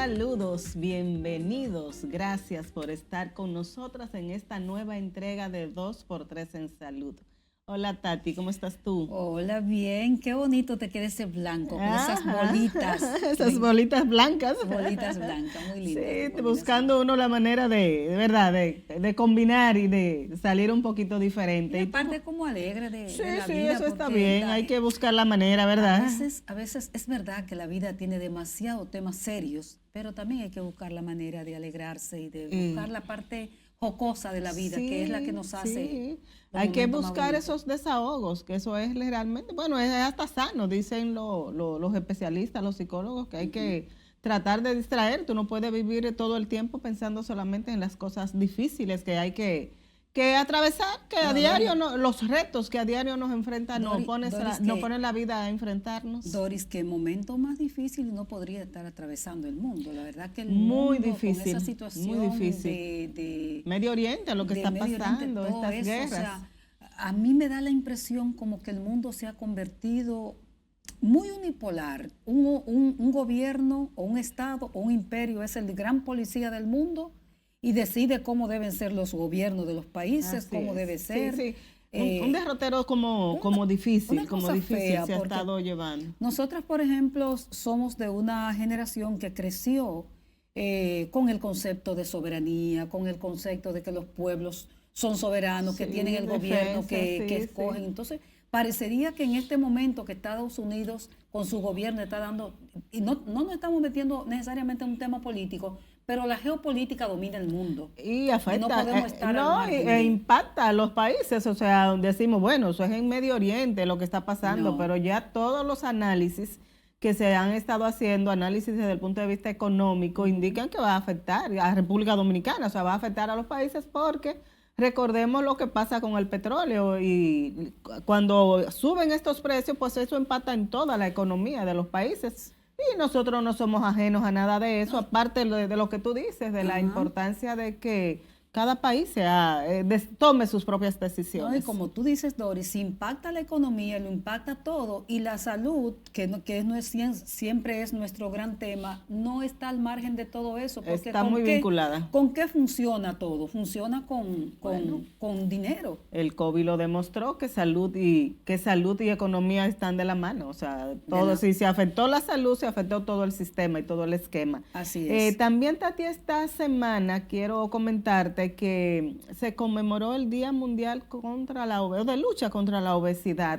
Saludos, bienvenidos. Gracias por estar con nosotras en esta nueva entrega de 2x3 en Salud. Hola Tati, ¿cómo estás tú? Hola, bien, qué bonito te queda ese blanco con esas bolitas. Esas bolitas blancas. Bolitas blancas, muy lindas. Sí, buscando uno la manera de verdad, de combinar y de salir un poquito diferente. Y aparte como alegre de la sí, vida. eso está bien, hay que buscar la manera, ¿verdad? A veces es verdad que la vida tiene demasiados temas serios, pero también hay que buscar la manera de alegrarse y de buscar la parte jocosa de la vida, que es la que nos hace. Hay que buscar esos desahogos, que eso es realmente, bueno, es hasta sano, dicen los especialistas, los psicólogos, que hay que tratar de distraer. Tú no puedes vivir todo el tiempo pensando solamente en las cosas difíciles que hay que atravesar, que a diario, los retos que a diario nos enfrentan, nos ponen la vida a enfrentarnos. Doris, qué momento más difícil no podría estar atravesando el mundo. La verdad que el muy mundo difícil, con esa situación muy difícil. de Medio Oriente, lo que está pasando, estas eso, guerras. O sea, a mí me da la impresión como que el mundo se ha convertido muy unipolar. Un gobierno o un estado o un imperio es el gran policía del mundo y decide cómo deben ser los gobiernos de los países, cómo debe ser. Sí. Un derrotero como difícil, se ha estado llevando. Nosotras, por ejemplo, somos de una generación que creció con el concepto de soberanía, con el concepto de que los pueblos son soberanos, que tienen el gobierno que escogen. Entonces, parecería que en este momento que Estados Unidos con su gobierno está dando, y no nos estamos metiendo necesariamente en un tema político, pero la geopolítica domina el mundo. Y afecta, y no podemos estar e impacta a los países. O sea, decimos, bueno, eso es en Medio Oriente lo que está pasando, pero ya todos los análisis que se han estado haciendo, análisis desde el punto de vista económico, indican que va a afectar a República Dominicana, o sea, va a afectar a los países porque recordemos lo que pasa con el petróleo y cuando suben estos precios, pues eso impacta en toda la economía de los países. Y nosotros no somos ajenos a nada de eso, aparte de lo que tú dices, de la importancia de que cada país tome sus propias decisiones. No, y como tú dices, Doris, si impacta la economía, lo impacta todo, y la salud, siempre es nuestro gran tema, no está al margen de todo eso. Porque está muy vinculada. ¿Con qué funciona todo? Funciona con dinero. El COVID lo demostró, que salud y economía están de la mano. O sea, todo, si se afectó la salud, se afectó todo el sistema y todo el esquema. Así es. También, Tati, esta semana quiero comentarte que se conmemoró el Día Mundial de lucha contra la obesidad.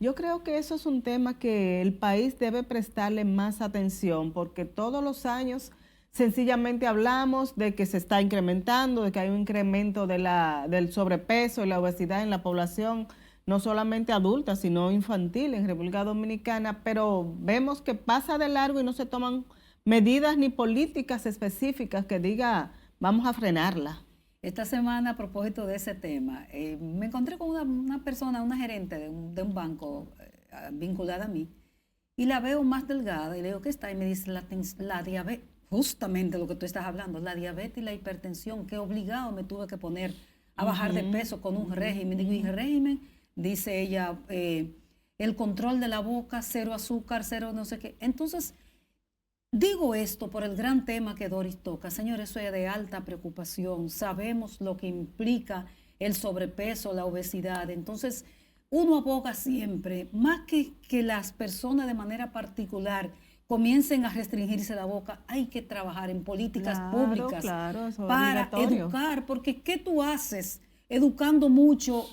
Yo creo que eso es un tema que el país debe prestarle más atención, porque todos los años sencillamente hablamos de que se está incrementando, de que hay un incremento del sobrepeso y la obesidad en la población, no solamente adulta, sino infantil en República Dominicana, pero vemos que pasa de largo y no se toman medidas ni políticas específicas que diga vamos a frenarla. Esta semana, a propósito de ese tema, me encontré con una persona, una gerente de un banco vinculada a mí, y la veo más delgada, y le digo, ¿qué está? Y me dice, la diabetes, justamente lo que tú estás hablando, la diabetes y la hipertensión, que obligado me tuve que poner a bajar de peso con un régimen. Digo, ¿y régimen? Dice ella, el control de la boca, cero azúcar, cero no sé qué. Entonces, digo esto por el gran tema que Doris toca. Señores, eso es de alta preocupación. Sabemos lo que implica el sobrepeso, la obesidad. Entonces, uno aboga siempre, más que las personas de manera particular comiencen a restringirse la boca, hay que trabajar en políticas públicas para educar. Porque ¿qué tú haces educándote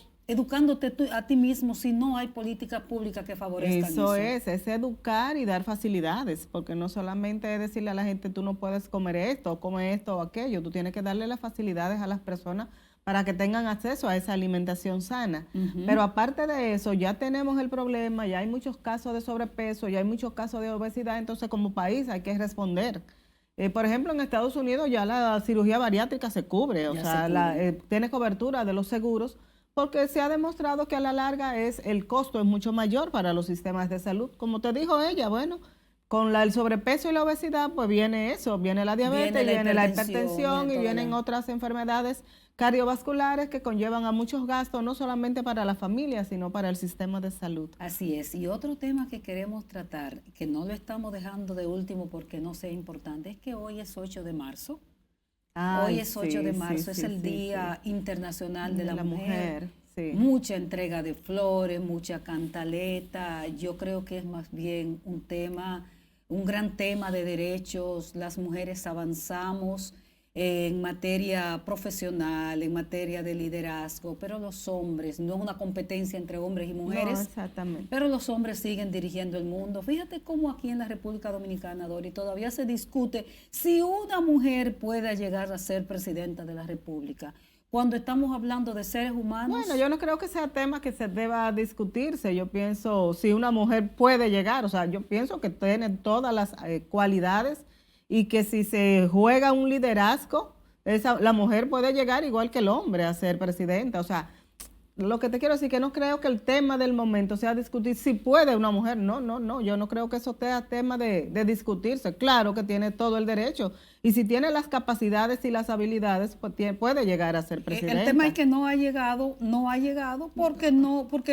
a ti mismo si no hay políticas públicas que favorezcan eso? Eso es educar y dar facilidades, porque no solamente es decirle a la gente tú no puedes comer esto, o come esto o aquello, tú tienes que darle las facilidades a las personas para que tengan acceso a esa alimentación sana. Pero aparte de eso, ya tenemos el problema, ya hay muchos casos de sobrepeso, ya hay muchos casos de obesidad, entonces como país hay que responder. Por ejemplo, en Estados Unidos ya la cirugía bariátrica se cubre, tiene cobertura de los seguros, porque se ha demostrado que a la larga el costo es mucho mayor para los sistemas de salud. Como te dijo ella, bueno, con el sobrepeso y la obesidad, pues viene eso, viene la diabetes, viene la hipertensión y vienen otras enfermedades cardiovasculares que conllevan a muchos gastos, no solamente para la familia, sino para el sistema de salud. Así es. Y otro tema que queremos tratar, que no lo estamos dejando de último porque no sea importante, es que hoy es 8 de marzo. Hoy es 8 de marzo, es el Día Internacional de la Mujer. Sí. Mucha entrega de flores, mucha cantaleta. Yo creo que es más bien un tema, un gran tema de derechos. Las mujeres avanzamos en materia profesional, en materia de liderazgo, pero los hombres, no es una competencia entre hombres y mujeres, no, exactamente, pero los hombres siguen dirigiendo el mundo. Fíjate cómo aquí en la República Dominicana, Dori, todavía se discute si una mujer puede llegar a ser presidenta de la República. Cuando estamos hablando de seres humanos... Bueno, yo no creo que sea tema que se deba discutirse. Yo pienso, si una mujer puede llegar, o sea, yo pienso que tiene todas las cualidades y que si se juega un liderazgo, la mujer puede llegar igual que el hombre a ser presidenta. O sea, lo que te quiero decir que no creo que el tema del momento sea discutir si puede una mujer. No, yo no creo que eso sea tema de discutirse. Claro que tiene todo el derecho. Y si tiene las capacidades y las habilidades, pues puede llegar a ser presidenta. El tema es que no ha llegado porque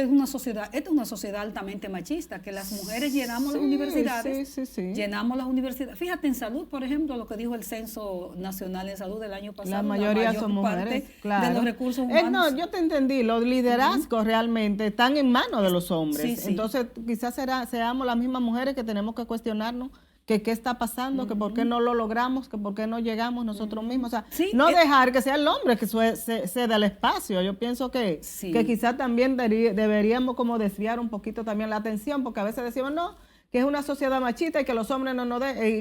es una sociedad, esta es una sociedad altamente machista, que las mujeres llenamos las universidades, llenamos las universidades. Fíjate, en salud, por ejemplo, lo que dijo el Censo Nacional en Salud del año pasado. La mayor son mujeres, claro. De los recursos humanos. No, yo te entendí, los liderazgos realmente están en manos de los hombres. Entonces, quizás seamos las mismas mujeres que tenemos que cuestionarnos que qué está pasando, que por qué no lo logramos, que por qué no llegamos nosotros mismos. O sea, no dejar que sea el hombre que ceda el espacio. Yo pienso que quizás también deberíamos como desviar un poquito también la atención, porque a veces decimos, no, que es una sociedad machista y que los hombres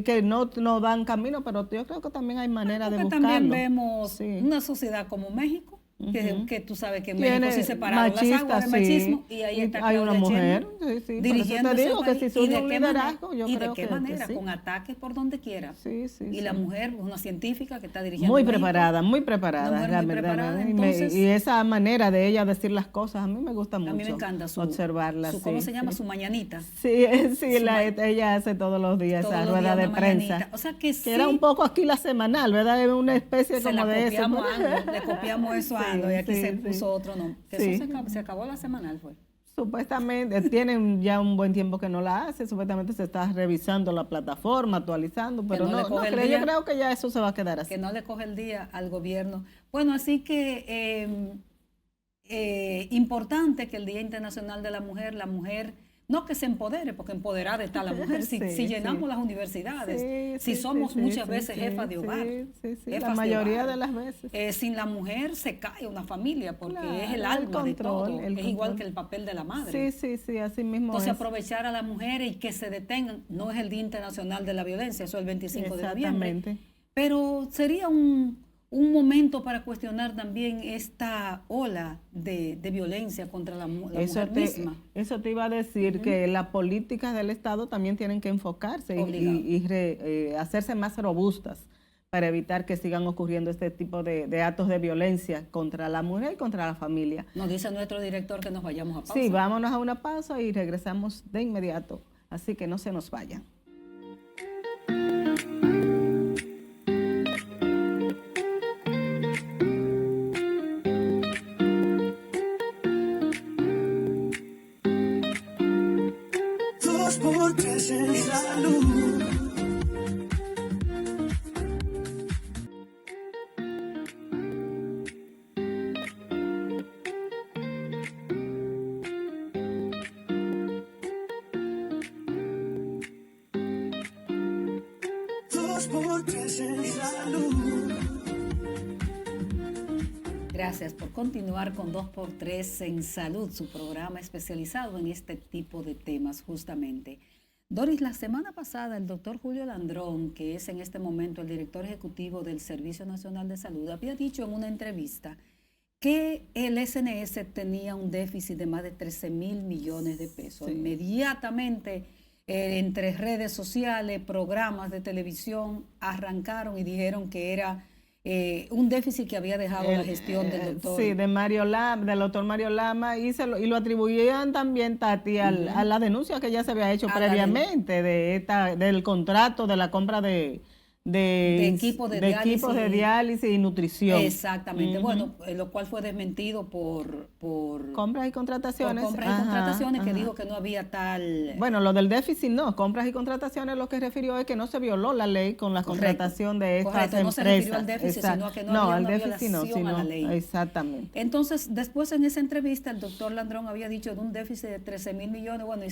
que no dan camino, pero yo creo que también hay manera de buscarlo. También vemos una sociedad como México, que tú sabes que en México sí separaron las aguas del machismo y ahí está hay una mujer dirigiendo te digo que si surge un liderazgo, yo creo que ¿y de qué manera? Con ataques por donde quiera. Y la mujer, una científica que está dirigiendo muy preparada, la verdad. Entonces, y esa manera de ella decir las cosas, a mí me gusta mucho. A mí me encanta observarla. ¿Cómo se llama? Su mañanita. Ella hace todos los días esa rueda de prensa. O sea que era un poco aquí la semanal, ¿verdad? Es una especie como de eso. Le copiamos eso a y aquí se puso otro nombre. Eso se acabó la semanal, fue. Supuestamente, tienen ya un buen tiempo que no la hace, supuestamente se está revisando la plataforma, actualizando, pero yo creo que ya eso se va a quedar así. Que no le coge el día al gobierno. Bueno, así que importante que el Día Internacional de la mujer, no que se empodere, porque empoderada está la mujer, si llenamos las universidades, si somos muchas veces jefas de hogar. La mayoría de las veces. Sin la mujer se cae una familia, porque es el alma de todo, es igual que el papel de la madre. Sí, así mismo. Entonces aprovechar a las mujeres y que se detengan, no es el Día Internacional de la Violencia, eso es el 25 de noviembre. Pero sería un momento para cuestionar también esta ola de violencia contra la mujer misma. Eso te iba a decir, que las políticas del Estado también tienen que enfocarse y hacerse más robustas para evitar que sigan ocurriendo este tipo de actos de violencia contra la mujer y contra la familia. Nos dice nuestro director que nos vayamos a pausa. Sí, vámonos a una pausa y regresamos de inmediato, así que no se nos vayan. Gracias por continuar con 2x3 en Salud, su programa especializado en este tipo de temas justamente. Doris, la semana pasada el doctor Julio Landrón, que es en este momento el director ejecutivo del Servicio Nacional de Salud, había dicho en una entrevista que el SNS tenía un déficit de más de 13,000 millones de pesos. Inmediatamente, entre redes sociales, programas de televisión, arrancaron y dijeron que era un déficit que había dejado la gestión del doctor. Sí, del doctor Mario Lama, y lo atribuían también, Tati, a la denuncia que ya se había hecho previamente del contrato de la compra de equipos de diálisis y nutrición. Exactamente. Bueno, lo cual fue desmentido por compras y contrataciones. Por compras y contrataciones, que dijo que no había tal... Bueno, lo del déficit no, compras y contrataciones lo que refirió es que no se violó la ley con la contratación de estas empresas. No se refirió al déficit, sino que no había una violación a la ley. Exactamente. Entonces, después en esa entrevista, el doctor Landrón había dicho de un déficit de 13,000 millones, bueno, y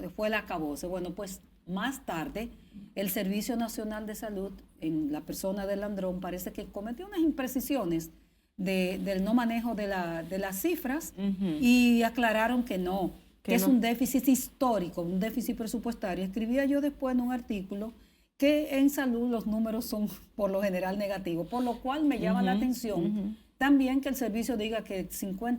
fue el acabose. Bueno, pues más tarde, el Servicio Nacional de Salud, en la persona de Landrón, parece que cometió unas imprecisiones del no manejo de las cifras, y aclararon que no, que es un déficit histórico, un déficit presupuestario. Escribía yo después en un artículo que en salud los números son por lo general negativos, por lo cual me llama la atención también que el servicio diga que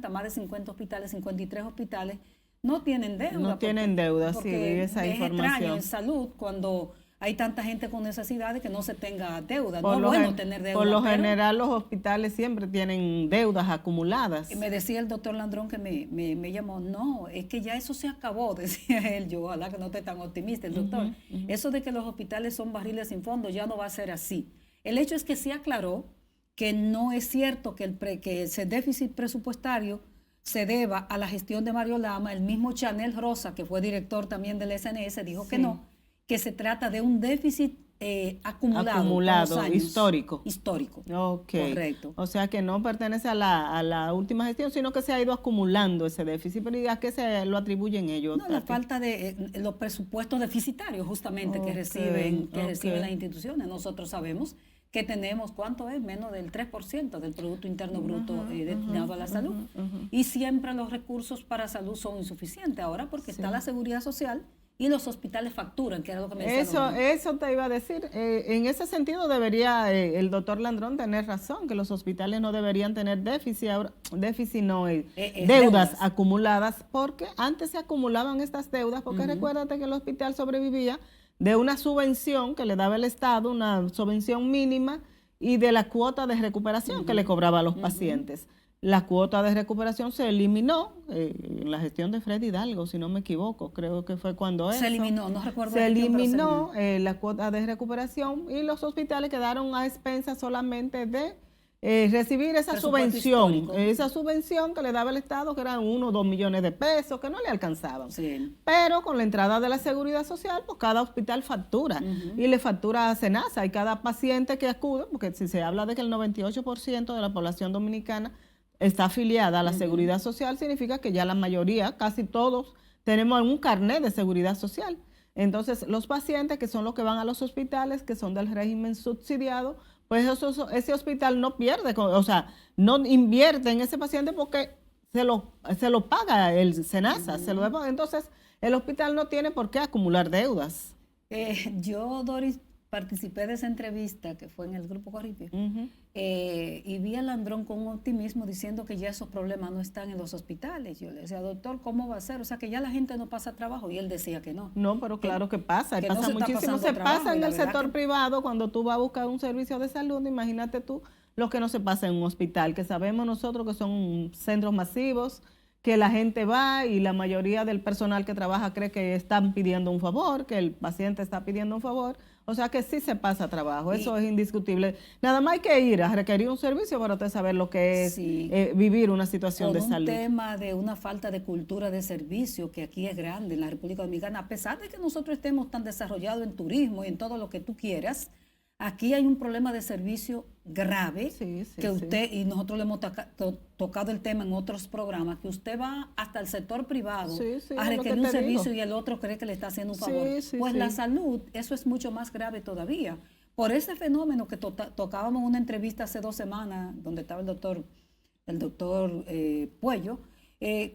más de 50 hospitales, 53 hospitales, no tienen deuda. No tienen deuda, sí, esa es información. Es extraño en salud cuando hay tanta gente con necesidades que no se tenga deuda. No es bueno tener deuda. Por lo general los hospitales siempre tienen deudas acumuladas. Y me decía el doctor Landrón, que me llamó, no, es que ya eso se acabó, decía él. Yo, ojalá que no esté tan optimista el doctor. Eso de que los hospitales son barriles sin fondo ya no va a ser así. El hecho es que se aclaró que no es cierto que ese déficit presupuestario se deba a la gestión de Mario Lama. El mismo Chanel Rosa, que fue director también del SNS, dijo que no, que se trata de un déficit acumulado histórico. Histórico. Okay. Correcto. O sea que no pertenece a la última gestión, sino que se ha ido acumulando ese déficit. Pero ¿a qué se lo atribuyen ellos? No, la falta de los presupuestos deficitarios justamente que reciben las instituciones. Nosotros sabemos que tenemos, ¿cuánto es? Menos del 3% del Producto Interno Bruto destinado a la salud. Y siempre los recursos para salud son insuficientes ahora porque está la seguridad social y los hospitales facturan, que era lo que me decían. Eso te iba a decir. En ese sentido debería el doctor Landrón tener razón, que los hospitales no deberían tener déficit, deudas acumuladas, porque antes se acumulaban estas deudas, porque recuérdate que el hospital sobrevivía de una subvención que le daba el Estado, una subvención mínima, y de la cuota de recuperación que le cobraba a los pacientes. La cuota de recuperación se eliminó en la gestión de Fred Hidalgo, si no me equivoco, creo que fue cuando se eliminó, no recuerdo. Se eliminó la cuota de recuperación y los hospitales quedaron a expensas solamente de recibir esa subvención que le daba el Estado, que eran 1 o 2 millones de pesos, que no le alcanzaban. Sí. Pero con la entrada de la seguridad social, pues cada hospital factura y le factura a SENASA, y cada paciente que acude, porque si se habla de que el 98% de la población dominicana está afiliada a la seguridad social, significa que ya la mayoría, casi todos, tenemos un carnet de seguridad social. Entonces, los pacientes que son los que van a los hospitales, que son del régimen subsidiado, pues ese hospital no pierde, o sea, no invierte en ese paciente porque se lo paga el SENASA, entonces el hospital no tiene por qué acumular deudas. Yo, Doris, participé de esa entrevista que fue en el Grupo Corripio y vi a Landrón con un optimismo diciendo que ya esos problemas no están en los hospitales. Yo le decía, doctor, ¿cómo va a ser? O sea, que ya la gente no pasa trabajo, y él decía que no. No, pero claro que pasa, pasa muchísimo. Se pasa en el sector privado cuando tú vas a buscar un servicio de salud, imagínate tú lo que no se pasa en un hospital, que sabemos nosotros que son centros masivos, que la gente va y la mayoría del personal que trabaja cree que están pidiendo un favor, que el paciente está pidiendo un favor. O sea que sí se pasa trabajo, eso es indiscutible. Nada más hay que ir a requerir un servicio para usted saber lo que es vivir una situación de salud. Un tema de una falta de cultura de servicio que aquí es grande en la República Dominicana, a pesar de que nosotros estemos tan desarrollados en turismo y en todo lo que tú quieras, aquí hay un problema de servicio grave que usted, y nosotros le hemos tocado el tema en otros programas, que usted va hasta el sector privado a requerir un servicio y el otro cree que le está haciendo un favor. Pues la salud, eso es mucho más grave todavía. Por ese fenómeno que tocábamos en una entrevista hace 2 semanas, donde estaba el doctor Puello,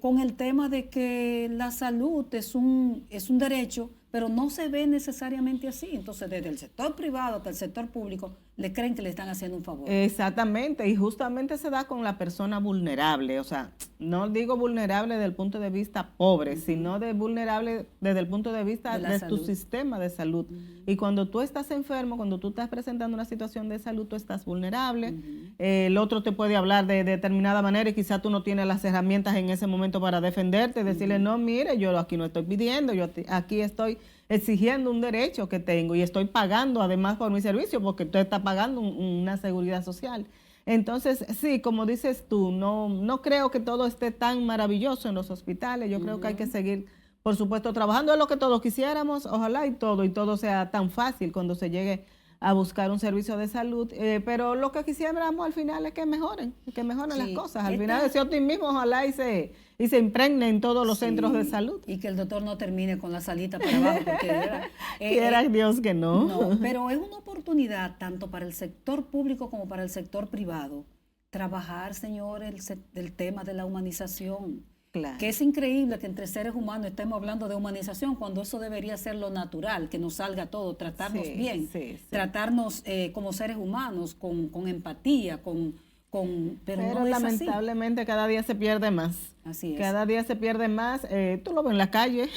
con el tema de que la salud es un derecho, pero no se ve necesariamente así. Entonces, desde el sector privado hasta el sector público, le creen que le están haciendo un favor. Exactamente, y justamente se da con la persona vulnerable, o sea, no digo vulnerable desde el punto de vista pobre, sino de vulnerable desde el punto de vista De la de tu salud. sistema de salud. Y cuando tú estás enfermo, cuando tú estás presentando una situación de salud, tú estás vulnerable. El otro te puede hablar de determinada manera y quizá tú no tienes las herramientas en ese momento para defenderte, decirle, no, mire, yo aquí no estoy pidiendo, aquí estoy exigiendo un derecho que tengo y estoy pagando además por mi servicio porque usted está pagando una seguridad social. Entonces, sí, como dices tú, no creo que todo esté tan maravilloso en los hospitales. Yo creo que hay que seguir, por supuesto, trabajando en lo que todos quisiéramos, ojalá y todo sea tan fácil cuando se llegue a buscar un servicio de salud, pero lo que quisiéramos al final es que mejoren las Sí, cosas. Al final ese optimismo ojalá y se impregne en todos los centros de sí, salud. y que el doctor no termine con la salita para abajo, porque Quiera Dios que no. no, pero es una oportunidad tanto para el sector público como para el sector privado trabajar, señor, el tema de la humanización. Claro. Que es increíble que entre seres humanos estemos hablando de humanización cuando eso debería ser lo natural, que nos salga todo, tratarnos bien, tratarnos como seres humanos, con empatía, pero no es lamentablemente así. cada día se pierde más. Así es. Cada día se pierde más. Tú lo ves en la calle.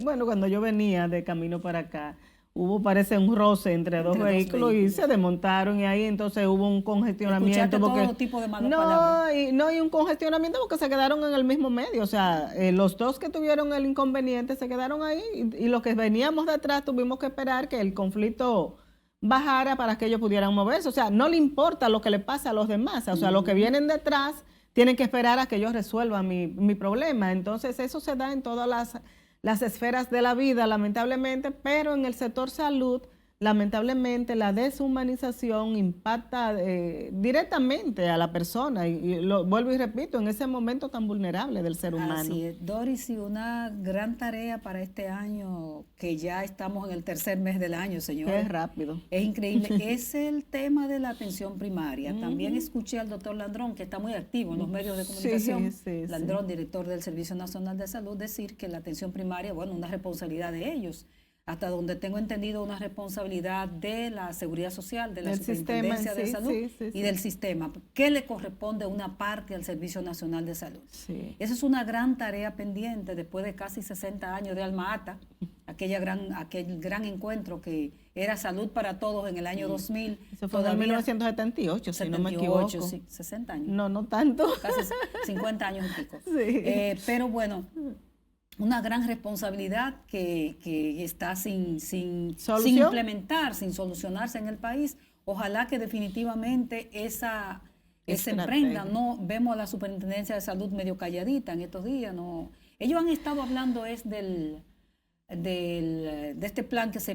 Bueno, cuando yo venía de camino para acá, parece un roce entre dos vehículos y se desmontaron y ahí entonces hubo un congestionamiento. Escuchaste todo tipo de malas palabras. Y un congestionamiento porque se quedaron en el mismo medio. O sea, los dos que tuvieron el inconveniente se quedaron ahí y los que veníamos de atrás tuvimos que esperar que el conflicto bajara para que ellos pudieran moverse. O sea, no le importa lo que le pasa a los demás. O sea, los que vienen detrás tienen que esperar a que ellos resuelvan mi problema. Entonces, eso se da en todas las esferas de la vida, lamentablemente, pero en el sector salud, lamentablemente, la deshumanización impacta directamente a la persona y lo vuelvo y repito, en ese momento tan vulnerable del ser humano. Así es. Doris, y una gran tarea para este año, que ya estamos en el tercer mes del año, señor. Qué rápido. Es increíble. Es el tema de la atención primaria. También escuché al doctor Landrón, que está muy activo en los medios de comunicación, Landrón, director del Servicio Nacional de Salud, decir que la atención primaria, bueno, una responsabilidad de ellos. Hasta donde tengo entendido, una responsabilidad de la Seguridad Social, de la Superintendencia de Salud y del sistema, que le corresponde una parte al Servicio Nacional de Salud. Sí. Esa es una gran tarea pendiente después de casi 60 años de Alma Ata, aquel gran encuentro que era Salud para Todos en el año 2000. Eso fue en 1978, si no me equivoco. Sí, 60 años. No tanto. Casi 50 años y pico. Sí. Pero bueno, una gran responsabilidad que está sin implementar, sin solucionarse en el país. Ojalá que definitivamente esa emprenda. No vemos a la Superintendencia de Salud medio calladita en estos días. No, ellos han estado hablando de este plan que se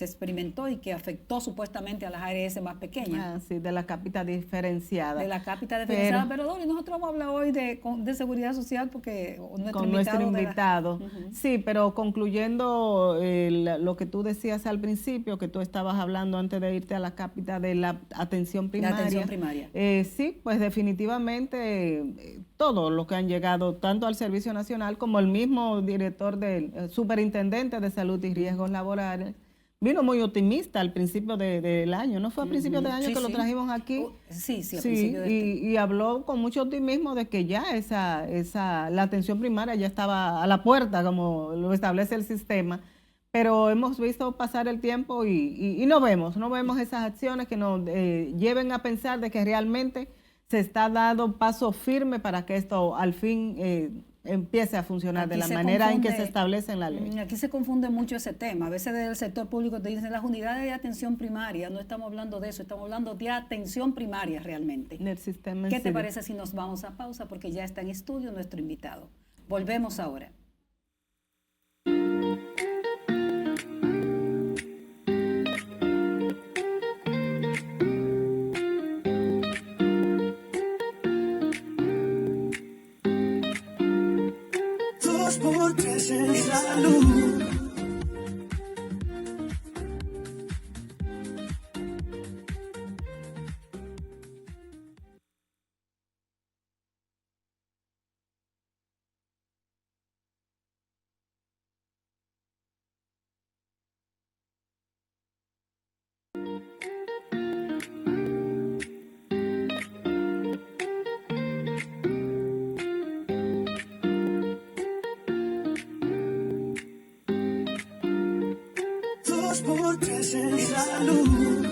experimentó y que afectó supuestamente a las ARS más pequeñas. Sí, de la cápita diferenciada. De la cápita diferenciada, pero Dori, nosotros vamos a hablar hoy de seguridad social porque nuestro invitado. Sí, pero concluyendo lo que tú decías al principio, que tú estabas hablando antes de irte a la cápita de la atención primaria. La atención primaria. Sí, pues definitivamente todos los que han llegado, tanto al Servicio Nacional como el mismo director del superintendente de salud y riesgos laborales, vino muy optimista al principio del año, ¿no fue a principios de año que lo trajimos aquí? Sí, a principios de y habló con mucho optimismo de que ya la atención primaria ya estaba a la puerta, como lo establece el sistema, pero hemos visto pasar el tiempo y no vemos esas acciones que nos lleven a pensar de que realmente se está dando paso firme para que esto al fin empiece a funcionar de la manera en que se establece en la ley. Aquí se confunde mucho ese tema. A veces desde el sector público te dicen las unidades de atención primaria, no estamos hablando de eso, estamos hablando de atención primaria realmente. En el sistema. ¿Qué te parece si nos vamos a pausa? Porque ya está en estudio nuestro invitado. Volvemos ahora. Por tres en salud. 2x3 en salud.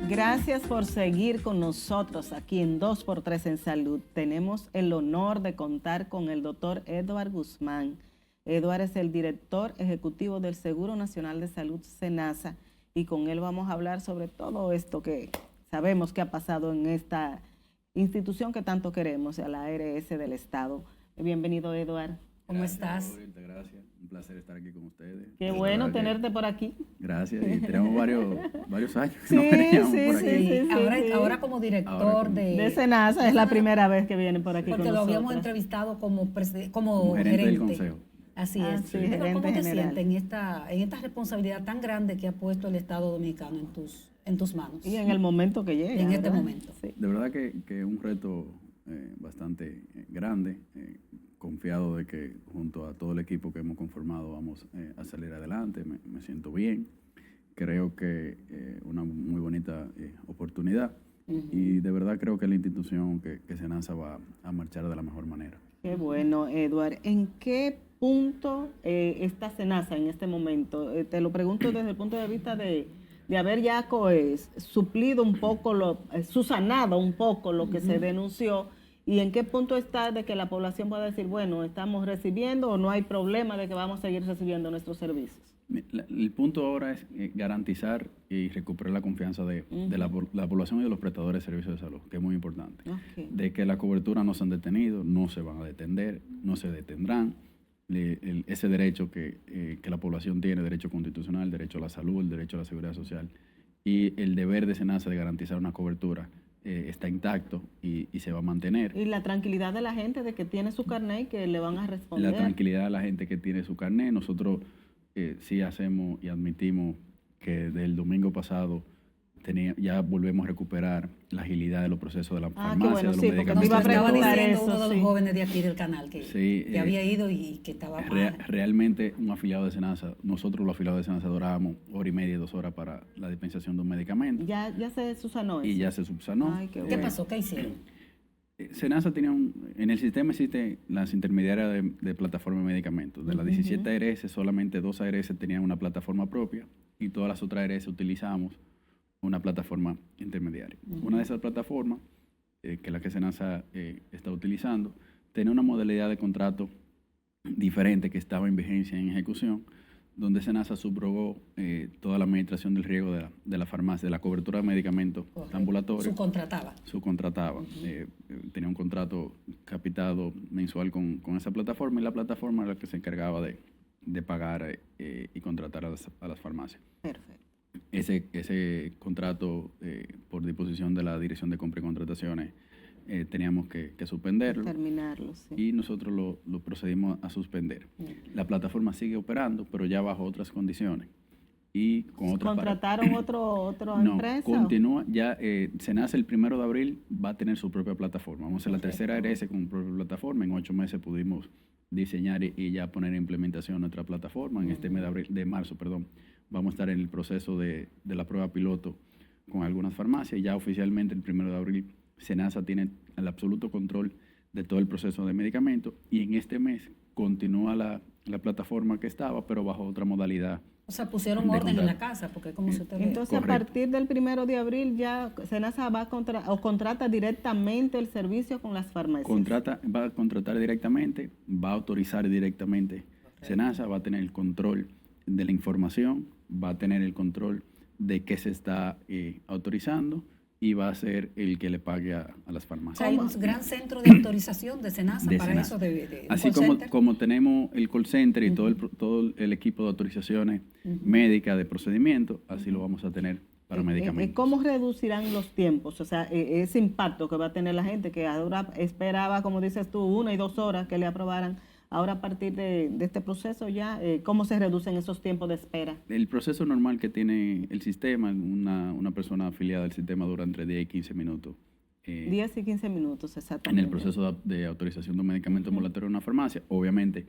Gracias por seguir con nosotros aquí en 2x3 en Salud. Tenemos el honor de contar con el doctor Edward Guzmán. Edward es el director ejecutivo del Seguro Nacional de Salud, SENASA, y con él vamos a hablar sobre todo esto que sabemos que ha pasado en esta institución que tanto queremos, a la ARS del Estado. Bienvenido, Edward. ¿Cómo Gracias, estás? Roberta, gracias. Un placer estar aquí con ustedes. Qué De bueno verdad que- tenerte por aquí. Gracias. Y tenemos varios años que Sí, no veníamos sí, por sí, aquí. sí. Ahora como director Ahora como- de... De SENASA, es la primera vez que vienen por aquí Porque con lo nosotros. habíamos entrevistado como Como gerente del consejo. Así Ah, es. sí, Pero gerente ¿cómo te general. sientes en esta responsabilidad tan grande que ha puesto el Estado Dominicano en tus manos? Y en el momento que llega. En este ¿verdad? momento. Sí. De verdad que es un reto bastante grande. Confiado de que junto a todo el equipo que hemos conformado vamos a salir adelante. Me siento bien. Creo que una muy bonita oportunidad. Y de verdad creo que la institución que SENASA va a marchar de la mejor manera. Qué bueno, Edward. ¿En qué punto está SENASA en este momento? Te lo pregunto desde el punto de vista de haber ya suplido un poco, subsanado un poco lo que se denunció. ¿Y en qué punto está de que la población pueda decir, bueno, estamos recibiendo o no hay problema de que vamos a seguir recibiendo nuestros servicios? El punto ahora es garantizar y recuperar la confianza de la población y de los prestadores de servicios de salud, que es muy importante. Ok. De que la cobertura no se han detenido, no se van a detener, no se detendrán. Ese derecho que la población tiene, derecho constitucional, el derecho a la salud, el derecho a la seguridad social y el deber de SENASA de garantizar una cobertura está intacto y se va a mantener. Y la tranquilidad de la gente de que tiene su carnet y que le van a responder. La tranquilidad de la gente que tiene su carnet. Nosotros sí hacemos y admitimos que del domingo pasado ya volvemos a recuperar la agilidad de los procesos de la farmacia, qué bueno, de los sí, porque Nos me iba a estaba medicamentos. preguntar diciendo eso, uno de los sí. jóvenes de aquí del canal que, Sí, que había ido y que estaba mal. Realmente un afiliado de SENASA, nosotros los afiliados de SENASA durábamos 1 hora y media, 2 horas para la dispensación de un medicamento Ya se subsanó eso. y ya se subsanó. Ay, qué ¿Qué bueno. pasó? ¿Qué hicieron? SENASA tenía en el sistema existen las intermediarias de plataforma de medicamentos. De las 17 ARS, solamente 2 ARS tenían una plataforma propia y todas las otras ARS utilizamos una plataforma intermediaria. Una de esas plataformas, que es la que SENASA está utilizando, tenía una modalidad de contrato diferente que estaba en vigencia en ejecución, donde SENASA subrogó toda la administración del riesgo de la farmacia, de la cobertura de medicamentos Correcto. ambulatorios. Subcontrataba. Subcontrataba. Tenía un contrato capitado mensual con esa plataforma y la plataforma era la que se encargaba de pagar y contratar a las farmacias. Perfecto. Ese contrato, por disposición de la Dirección de Compra y Contrataciones, teníamos que suspenderlo Terminarlo, sí. y nosotros lo procedimos a suspender. La plataforma sigue operando, pero ya bajo otras condiciones. Y con otras ¿Contrataron otra no, empresa? continúa, ya SENASA el 1 de abril va a tener su propia plataforma. Vamos a ser la tercera ARS con propia plataforma. En 8 meses pudimos diseñar y ya poner en implementación nuestra plataforma. En este mes de marzo, vamos a estar en el proceso de la prueba piloto con algunas farmacias. Ya oficialmente el 1 de abril SENASA tiene el absoluto control de todo el proceso de medicamentos y en este mes continúa la plataforma que estaba, pero bajo otra modalidad. O sea, pusieron De orden en contrato. la casa, porque como se te ve. Entonces, Correcto. a partir del 1 de abril ya SENASA va a contrata directamente el servicio con las farmacias. Va a contratar directamente, va a autorizar directamente. SENASA va a tener el control de la información, va a tener el control de qué se está autorizando y va a ser el que le pague a las O farmacias. sea, hay un gran centro de autorización de SENASA De para SENASA. eso de un Así call center. como tenemos el call center y todo el equipo de autorizaciones médicas de procedimiento, así lo vamos a tener para medicamentos. ¿Cómo reducirán los tiempos? O sea, ese impacto que va a tener la gente que ahora esperaba, como dices tú, 1 y 2 horas que le aprobaran. Ahora, a partir de este proceso ya, ¿cómo se reducen esos tiempos de espera? El proceso normal que tiene el sistema, una persona afiliada al sistema dura entre 10 y 15 minutos. 10 y 15 minutos, En exactamente. el proceso de autorización de un medicamento ambulatorio en una farmacia, obviamente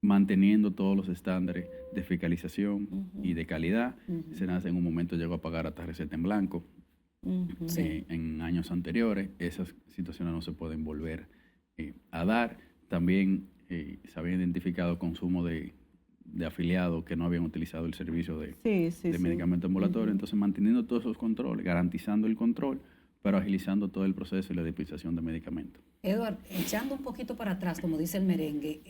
manteniendo todos los estándares de fiscalización y de calidad. SENASA en un momento llegó a pagar hasta receta en blanco. En años anteriores, esas situaciones no se pueden volver a dar. También se había identificado consumo de de afiliados que no habían utilizado el servicio de, Sí, sí, de sí. medicamento ambulatorio. Entonces, manteniendo todos esos controles, garantizando el control, pero agilizando todo el proceso y la dispensación de medicamentos. Edward, echando un poquito para atrás, como dice el merengue,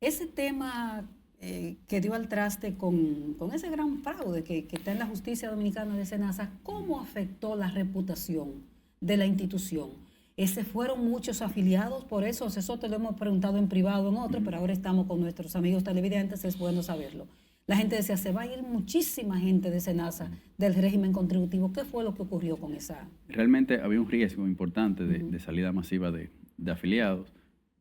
ese tema que dio al traste con ese gran fraude que está en la justicia dominicana de Senasa, ¿cómo afectó la reputación de la institución? Fueron muchos afiliados, por eso te lo hemos preguntado en privado en otro, pero ahora estamos con nuestros amigos televidentes, es bueno saberlo. La gente decía, se va a ir muchísima gente de Senasa del régimen contributivo. ¿Qué fue lo que ocurrió con esa? Realmente había un riesgo importante de salida masiva de afiliados,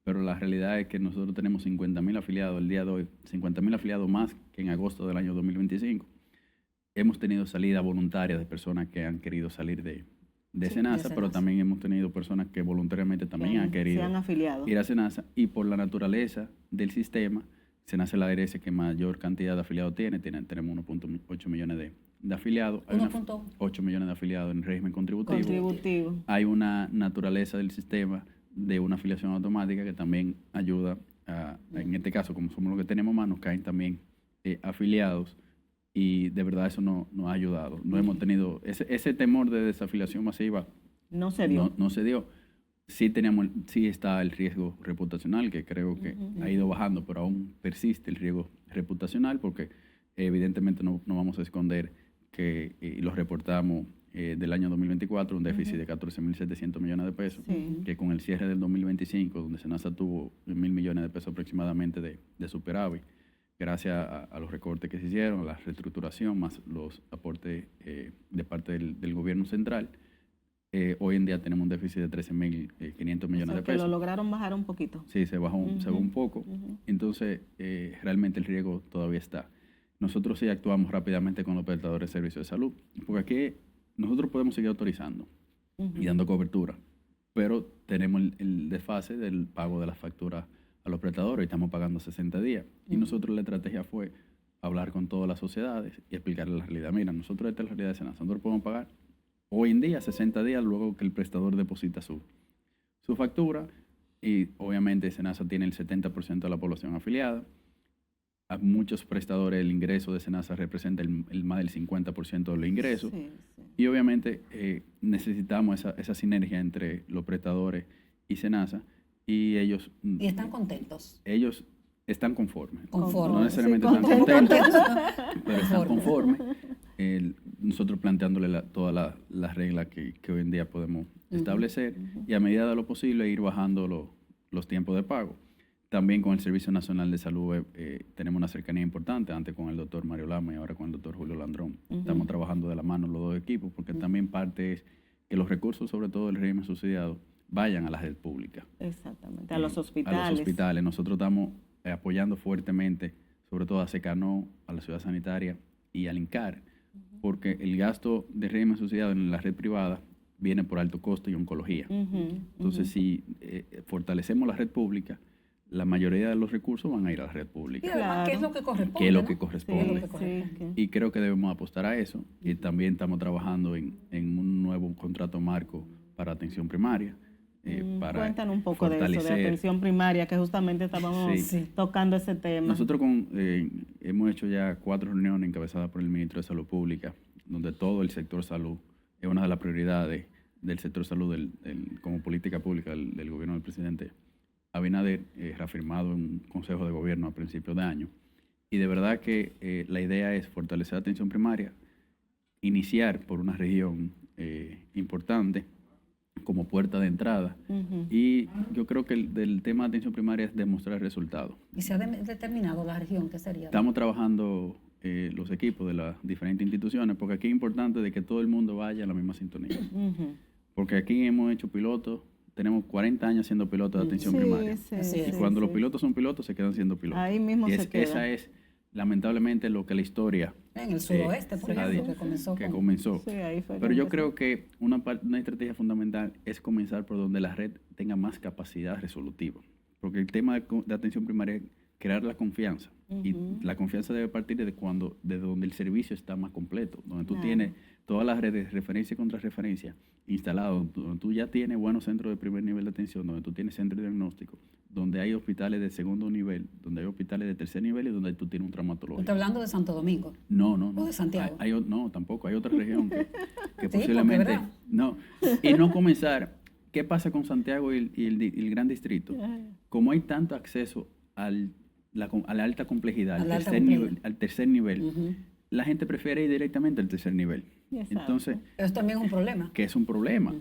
pero la realidad es que nosotros tenemos 50.000 afiliados el día de hoy, 50.000 afiliados más que en agosto del año 2025. Hemos tenido salida voluntaria de personas que han querido salir de Senasa, pero también hemos tenido personas que voluntariamente también han querido se han afiliado. ir a Senasa, y por la naturaleza del sistema, Senasa es la ARS que mayor cantidad de afiliados tiene. Tenemos 1.8 millones de afiliados. Hay 1.8 millones de afiliados en régimen contributivo. Hay una naturaleza del sistema de una afiliación automática que también ayuda en este caso, como somos los que tenemos más, nos caen también afiliados, y de verdad eso nos ha ayudado. No hemos tenido ese temor de desafiliación masiva. No se dio. No se dio. Sí está el riesgo reputacional, que creo que ha ido bajando, pero aún persiste el riesgo reputacional, porque evidentemente no vamos a esconder que, y lo reportamos del año 2024, un déficit de 14.700 millones de pesos, que con el cierre del 2025, donde Senasa tuvo 1.000 millones de pesos aproximadamente de superávit, gracias a los recortes que se hicieron, a la reestructuración, más los aportes de parte del gobierno central, hoy en día tenemos un déficit de 13.500 millones de pesos. Que lo lograron bajar un poquito. Sí, se bajó un poco. Entonces, realmente el riesgo todavía está. Nosotros sí actuamos rápidamente con los prestadores de servicios de salud, porque aquí nosotros podemos seguir autorizando y dando cobertura, pero tenemos el desfase del pago de las facturas a los prestadores y estamos pagando 60 días. Y nosotros la estrategia fue hablar con todas las sociedades y explicarles la realidad. Mira, nosotros esta es la realidad de Senasa. Nosotros podemos pagar hoy en día 60 días luego que el prestador deposita su factura, y obviamente Senasa tiene el 70% de la población afiliada. A muchos prestadores el ingreso de Senasa representa el más del 50% de los ingresos. Y obviamente necesitamos esa sinergia entre los prestadores y Senasa, y ellos... ¿Y están contentos? Ellos están conformes. Conformes. No necesariamente están contentos, pero están conformes. Nosotros planteándole todas las reglas que hoy en día podemos establecer, y a medida de lo posible ir bajando los tiempos de pago. También con el Servicio Nacional de Salud tenemos una cercanía importante, antes con el doctor Mario Lama y ahora con el doctor Julio Landrón. Estamos trabajando de la mano los dos equipos, porque también parte es que los recursos, sobre todo del régimen subsidiado, vayan a la red pública. Exactamente, a los hospitales. A los hospitales. Nosotros estamos apoyando fuertemente, sobre todo a Secanó, a la Ciudad Sanitaria y al INCAR, porque el gasto de régimen subsidiado en la red privada viene por alto costo y oncología. Entonces, si fortalecemos la red pública, la mayoría de los recursos van a ir a la red pública. Y además, ¿qué es lo que corresponde? ¿Qué es lo que corresponde? Sí. Y creo que debemos apostar a eso. Y también estamos trabajando en un nuevo contrato marco para atención primaria. Cuéntanos un poco de eso, de atención primaria, que justamente estábamos tocando ese tema. Nosotros hemos hecho ya 4 reuniones encabezadas por el Ministro de Salud Pública, donde todo el sector salud es una de las prioridades del sector salud como política pública del gobierno del presidente Abinader, reafirmado en un consejo de gobierno a principios de año. Y de verdad que la idea es fortalecer la atención primaria, iniciar por una región importante como puerta de entrada. Y yo creo que del tema de atención primaria es demostrar resultados. ¿Y se ha determinado la región que sería? Estamos trabajando los equipos de las diferentes instituciones, porque aquí es importante de que todo el mundo vaya a la misma sintonía. Porque aquí hemos hecho pilotos, tenemos 40 años siendo pilotos de atención primaria. Y cuando los pilotos son pilotos, se quedan siendo pilotos. Ahí mismo se queda. Esa es, lamentablemente, lo que la historia... En el suroeste, por ejemplo, que comenzó. Sí, ahí fue. Pero yo creo que una estrategia fundamental es comenzar por donde la red tenga más capacidad resolutiva. Porque el tema de atención primaria es crear la confianza. Y la confianza debe partir de donde el servicio está más completo, donde tú tienes todas las redes de referencia y contrarreferencia instaladas, donde tú ya tienes buenos centros de primer nivel de atención, donde tú tienes centros de diagnóstico, donde hay hospitales de segundo nivel, donde hay hospitales de tercer nivel y donde tú tienes un traumatológico. ¿Está hablando de Santo Domingo? No. ¿O de Santiago? No, tampoco. Hay otra región que Sí, posiblemente... porque, ¿verdad? No. Y no comenzar... ¿Qué pasa con Santiago y el Gran Distrito? Como hay tanto acceso a la alta complejidad, al tercer nivel, la gente prefiere ir directamente al tercer nivel. Exacto. Entonces, Eso también es un problema. que es un problema.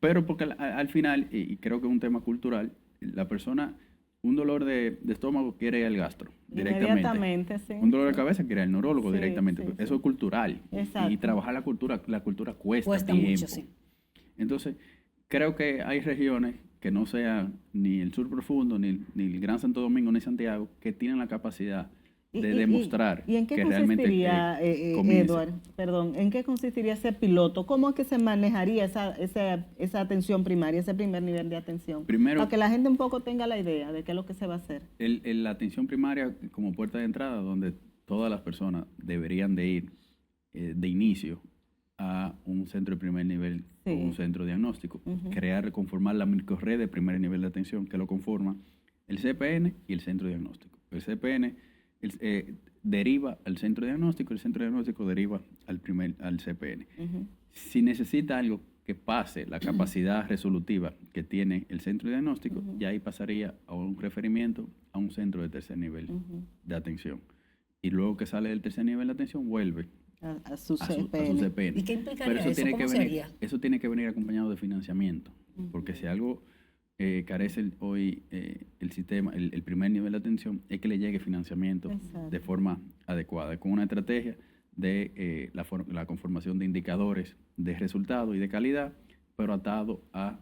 Pero porque al final, y creo que es un tema cultural, la persona, un dolor de estómago quiere ir al gastro directamente. Inmediatamente, sí. Un dolor de cabeza quiere ir al neurólogo Sí, directamente. sí, Eso es cultural. Exacto. Y trabajar la cultura cuesta Cuesta tiempo. mucho, sí. Entonces, creo que hay regiones que no sean ni el sur profundo, ni el Gran Santo Domingo, ni Santiago, que tienen la capacidad de demostrar ¿Y en qué que realmente consistiría, comienza. Edward, perdón, en qué consistiría ese piloto? ¿Cómo es que se manejaría esa atención primaria, ese primer nivel de atención? Primero, para que la gente un poco tenga la idea de qué es lo que se va a hacer. la atención primaria como puerta de entrada, donde todas las personas deberían de ir de inicio a un centro de primer nivel o un centro diagnóstico, conformar la microred de primer nivel de atención que lo conforma el CPN y el centro diagnóstico. El CPN deriva al centro diagnóstico, el centro diagnóstico deriva al CPN. Si necesita algo que pase la capacidad resolutiva que tiene el centro diagnóstico, ya ahí pasaría a un referimiento a un centro de tercer nivel de atención. Y luego que sale del tercer nivel de atención, vuelve A su a su CPN. CPN. ¿Y qué implicaría Pero eso? ¿Cómo sería? Eso tiene que venir acompañado de financiamiento, porque si algo carece hoy el sistema, el primer nivel de atención, es que le llegue financiamiento de forma adecuada, con una estrategia de la conformación de indicadores de resultado y de calidad, pero atado a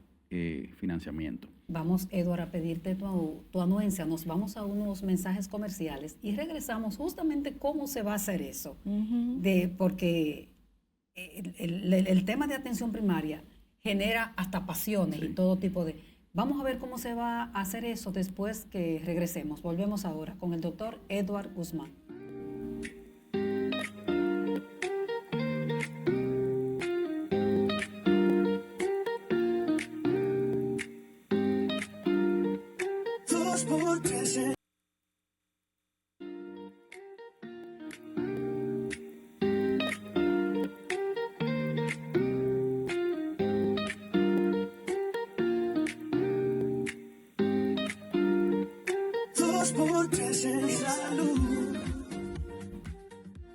financiamiento. Vamos, Eduardo, a pedirte tu anuencia. Nos vamos a unos mensajes comerciales y regresamos justamente cómo se va a hacer eso. Porque el tema de atención primaria genera hasta pasiones y todo tipo de... Vamos a ver cómo se va a hacer eso después que regresemos. Volvemos ahora con el doctor Edward Guzmán.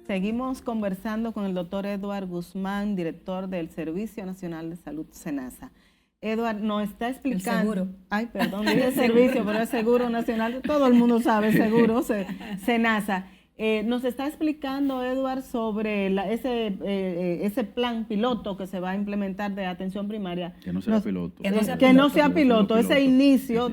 Seguimos conversando con el doctor Edward Guzmán, director del Servicio Nacional de Salud, SENASA. Edward nos está explicando... El seguro. Ay, perdón, dije servicio, pero es Seguro Nacional, todo el mundo sabe, seguro, SENASA. Nos está explicando, Edward, sobre ese plan piloto que se va a implementar de atención primaria. Que no sea piloto. Que no sea piloto, ese inicio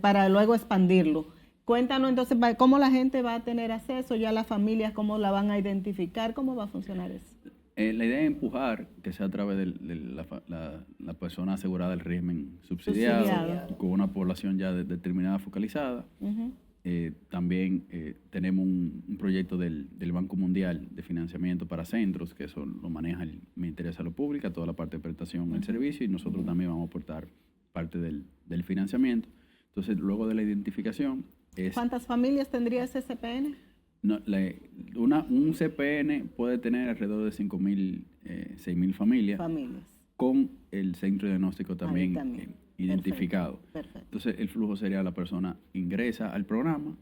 para luego expandirlo. Cuéntanos entonces cómo la gente va a tener acceso, ya las familias, cómo la van a identificar, cómo va a funcionar eso. La idea es empujar que sea a través de la persona asegurada del régimen subsidiado, con una población ya determinada, focalizada. También tenemos un proyecto del Banco Mundial de financiamiento para centros, que eso lo maneja el Ministerio de Salud Pública, toda la parte de prestación del servicio, y nosotros también vamos a aportar parte del financiamiento. Entonces, luego de la identificación... ¿Cuántas familias tendría ese CPN? No, un CPN puede tener alrededor de 5.000, 6.000 familias. Con el centro diagnóstico también identificado. Perfecto. Entonces, el flujo sería: la persona ingresa al programa,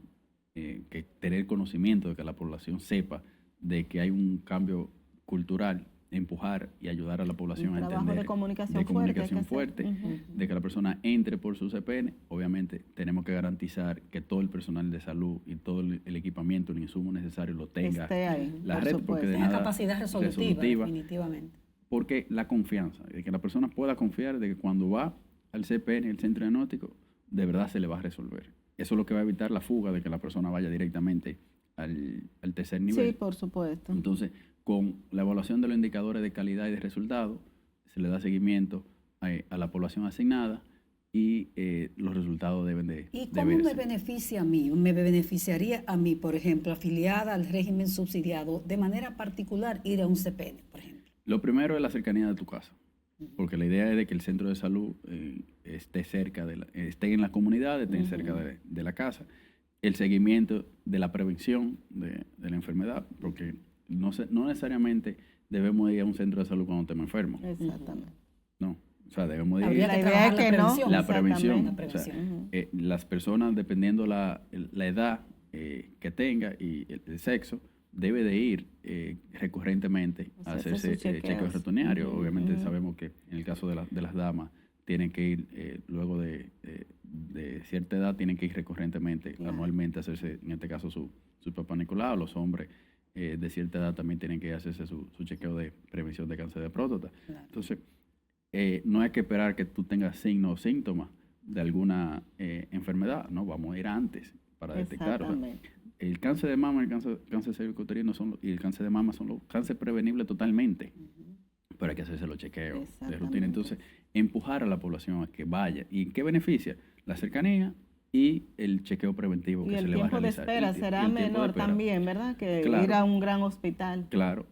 que tener conocimiento de que la población sepa de que hay un cambio cultural, empujar y ayudar a la población a entender. De comunicación fuerte, de que la persona entre por su CPN. Obviamente, tenemos que garantizar que todo el personal de salud y todo el equipamiento, el insumo necesario lo tenga. Esté ahí, la red, porque de una nada capacidad resolutiva, definitivamente. Porque la confianza, de que la persona pueda confiar de que cuando va al CPN, el centro diagnóstico, de verdad se le va a resolver. Eso es lo que va a evitar la fuga de que la persona vaya directamente al tercer nivel. Sí, por supuesto. Entonces, con la evaluación de los indicadores de calidad y de resultados, se le da seguimiento a la población asignada y los resultados deben de... ¿Y cómo me beneficia a mí? ¿Me beneficiaría a mí, por ejemplo, afiliada al régimen subsidiado, de manera particular ir a un CPN, por ejemplo? Lo primero es la cercanía de tu casa. porque la idea es de que el centro de salud esté cerca, esté en la comunidad, esté cerca de la casa. El seguimiento de la prevención de la enfermedad, porque no necesariamente debemos ir a un centro de salud cuando estemos enfermos. Exactamente. No, o sea, debemos ir Habría La que idea trabajar es que no. la prevención. La prevención. O sea, las personas, dependiendo la edad que tenga y el sexo, debe de ir recurrentemente a hacerse chequeos rutinarios. Obviamente sabemos que en el caso de las damas, tienen que ir luego de cierta edad, tienen que ir recurrentemente, anualmente, a hacerse, en este caso, su Papá Nicolau. Los hombres de cierta edad también tienen que hacerse su chequeo de prevención de cáncer de próstata. Claro. Entonces, no hay que esperar que tú tengas signos o síntomas de alguna enfermedad, no, vamos a ir antes para detectar. O sea, el cáncer de mama, el cáncer cervicuterino y el cáncer de mama son los cánceres prevenibles totalmente, pero hay que hacerse los chequeos de rutina. Entonces, empujar a la población a que vaya. ¿Y qué beneficia? La cercanía y el chequeo preventivo que se le va a realizar. Y el tiempo de espera será menor también, ¿verdad? Que ir a un gran hospital. Claro.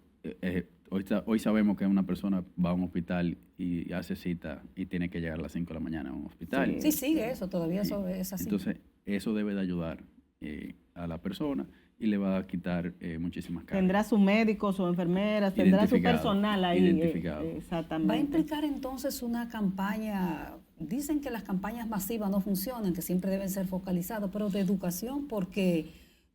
Hoy sabemos que una persona va a un hospital y hace cita y tiene que llegar a las 5 de la mañana a un hospital. Sí, sigue eso, todavía eso es así. Entonces, eso debe de ayudar a la persona y le va a quitar muchísimas cargas. Tendrá su médico, su enfermera, tendrá su personal ahí. Identificado. Exactamente. ¿Va a implicar entonces una campaña? Dicen que las campañas masivas no funcionan, que siempre deben ser focalizadas, pero de educación, porque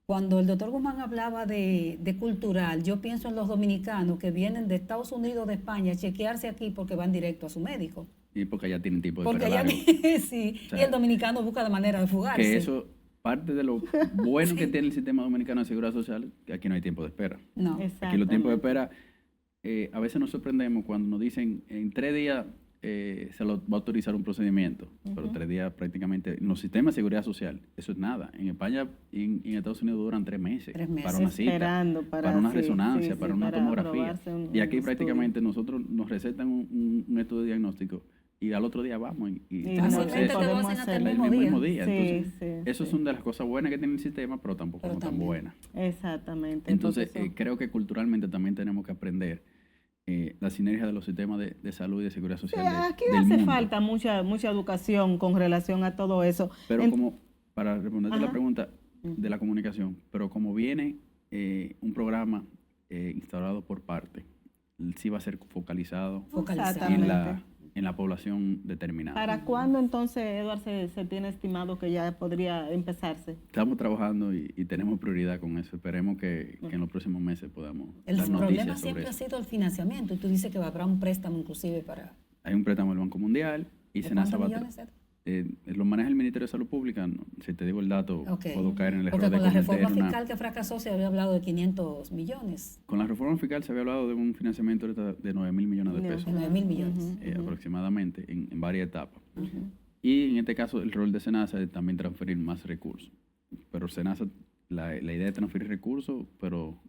cuando el doctor Guzmán hablaba de cultural, yo pienso en los dominicanos que vienen de Estados Unidos, de España, a chequearse aquí porque van directo a su médico. Y porque ya tienen tiempo de Porque espera ya largo. sí, O sea, y el dominicano busca la manera de fugarse. Que eso, parte de lo bueno que tiene el sistema dominicano de seguridad social, que aquí no hay tiempo de espera. No. Aquí los tiempos de espera, a veces nos sorprendemos cuando nos dicen en 3 días se lo va a autorizar un procedimiento, pero 3 días prácticamente, en los sistemas de seguridad social, eso es nada. En España y en Estados Unidos duran 3 meses, 3 meses. para una cita, Esperando para una resonancia, para una tomografía. Y aquí un prácticamente nosotros nos recetan un estudio de diagnóstico y al otro día vamos y tenemos fácilmente acceso te lo hacen hasta el el mismo día. Sí, Entonces, sí, eso es una de las cosas buenas que tiene el sistema, pero tampoco son tan buenas. Exactamente. Entonces, creo que culturalmente también tenemos que aprender la sinergia de los sistemas de salud y de seguridad social. Aquí del hace mundo. falta mucha educación con relación a todo eso. Pero como, para responderte la pregunta de la comunicación, pero como viene un programa instaurado por parte, sí va a ser focalizado en la población determinada. ¿Para cuándo entonces, Edward, se tiene estimado que ya podría empezarse? Estamos trabajando y tenemos prioridad con eso. Esperemos que en los próximos meses podamos El dar problema noticias sobre siempre ha eso. sido el financiamiento. Y tú dices que habrá un préstamo inclusive para... Hay un préstamo del Banco Mundial y ¿De SENASA cuántos va a millones, Ed? lo maneja el Ministerio de Salud Pública. Si te digo el dato, Ok. puedo caer en el error Porque de con la reforma cometer fiscal que fracasó se había hablado de 500 millones, Con la reforma fiscal se había hablado de un financiamiento ahorita de 9.000 millones de pesos. de 9.000 millones. Aproximadamente, en varias etapas. Y en este caso, el rol de SENASA es también transferir más recursos. Pero SENASA, la idea es transferir recursos, pero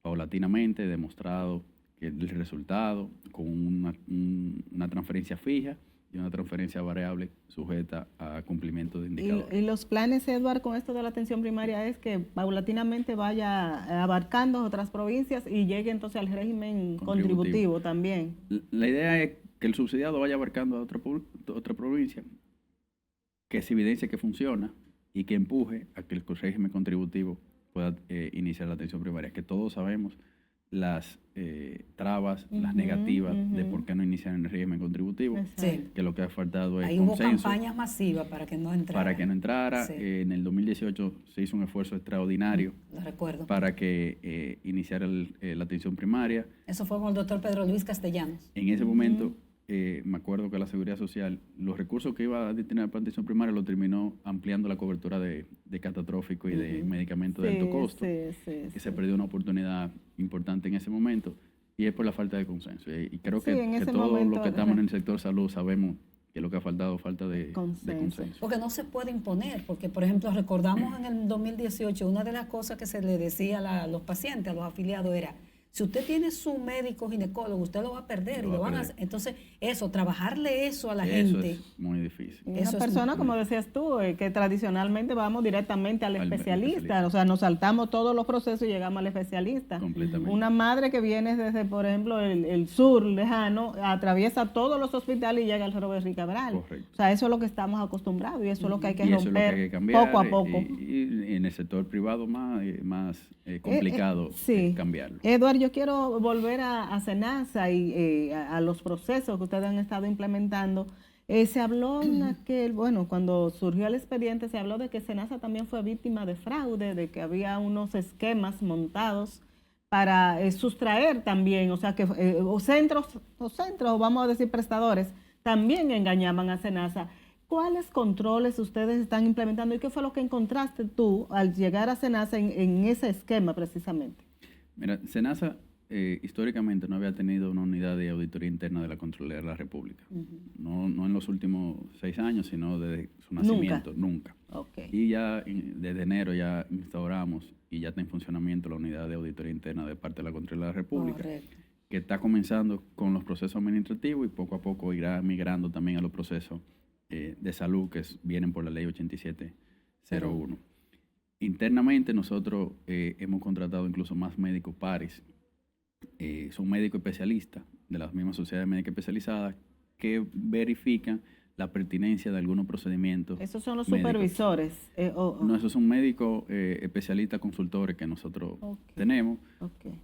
paulatinamente, demostrado que el resultado, con una transferencia fija y una transferencia variable sujeta a cumplimiento de indicadores. Y los planes, Edward, con esto de la atención primaria es que paulatinamente vaya abarcando otras provincias y llegue entonces al régimen contributivo también. La idea es que el subsidiado vaya abarcando a otra provincia, que se evidencie que funciona y que empuje a que el régimen contributivo pueda iniciar la atención primaria, que todos sabemos las trabas, las negativas de por qué no iniciar en el régimen contributivo, Sí. que lo que ha faltado es Ahí hubo consenso campañas masivas para que no entrara. para que no entrara. Sí. En el 2018 se hizo un esfuerzo extraordinario Lo recuerdo. para que iniciara la atención primaria. Eso fue con el doctor Pedro Luis Castellanos. En ese momento, me acuerdo que la Seguridad Social, los recursos que iba a destinar para atención primaria lo terminó ampliando la cobertura de catastrófico y de medicamentos de alto costo, que se perdió una oportunidad importante en ese momento, y es por la falta de consenso. Y creo que todos los que estamos en el sector salud sabemos que lo que ha faltado falta de consenso. Porque no se puede imponer, porque por ejemplo recordamos en el 2018 una de las cosas que se le decía a los pacientes, a los afiliados era: Si usted tiene su médico ginecólogo, usted lo va a perder. Y lo van a hacer. Entonces, trabajarle eso a la gente. Eso es muy difícil. Una persona, como decías tú, que tradicionalmente vamos directamente al especialista, o sea, nos saltamos todos los procesos y llegamos al especialista. Completamente. Una madre que viene desde, por ejemplo, el sur lejano, atraviesa todos los hospitales y llega al Robert Rick Cabral. Correcto. O sea, eso es lo que estamos acostumbrados y eso es lo que hay que Y eso es lo que romper hay que cambiar, poco a poco. Y en el sector privado más complicado sí. cambiarlo. Edward, yo quiero volver a SENASA y a los procesos que ustedes han estado implementando. Se habló en aquel, bueno, cuando surgió el expediente, se habló de que SENASA también fue víctima de fraude, de que había unos esquemas montados para sustraer también, o sea, que centros, vamos a decir prestadores, también engañaban a SENASA. ¿Cuáles controles ustedes están implementando y qué fue lo que encontraste tú al llegar a SENASA en ese esquema precisamente? Mira, SENASA históricamente no había tenido una unidad de auditoría interna de la Contraloría de la República. No en los últimos 6 años, sino desde su nacimiento, nunca. Okay. Y ya desde enero ya instauramos y ya está en funcionamiento la unidad de auditoría interna de parte de la Contraloría de la República. Correcto. Que está comenzando con los procesos administrativos y poco a poco irá migrando también a los procesos de salud que vienen por la ley 8701. Internamente nosotros hemos contratado incluso más médicos pares. Son médicos especialistas de las mismas sociedades médicas especializadas que verifican la pertinencia de algunos procedimientos. ¿Esos son los médicos. Supervisores? No, esos son médicos especialistas consultores que nosotros tenemos,